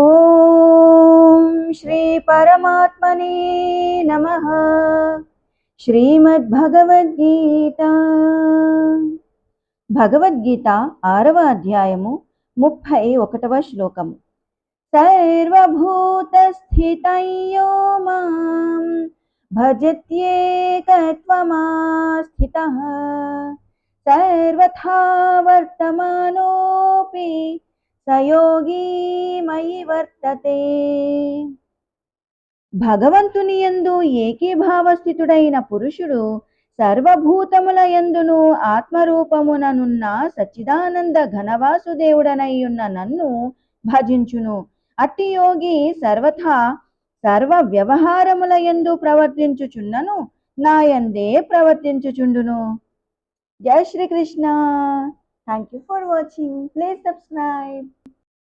ఓం శ్రీ పరమాత్మనే నమః. శ్రీమద్భగవద్గీత. భగవద్గీత 6వ అధ్యాయము 31వ శ్లోకము. సర్వభూతస్థితం యో మాం భజత్యేకత్వమాస్థితః సర్వథా వర్తమానోపి సయోగి మయి వర్తతే. భగవంతుని యందు ఏకీభావస్థితుడైన పురుషుడు సర్వభూతముల యందును ఆత్మరూపముననున్న సచ్చిదానంద ఘనవాసుదేవుడనైయున్న నన్ను భజించును. అట్టి యోగి సర్వథా సర్వ వ్యవహారముల యందు ప్రవర్తించుచున్నను నాయందే ప్రవర్తించుచుండును. జై Srikrishna. Thank you for watching. Please subscribe.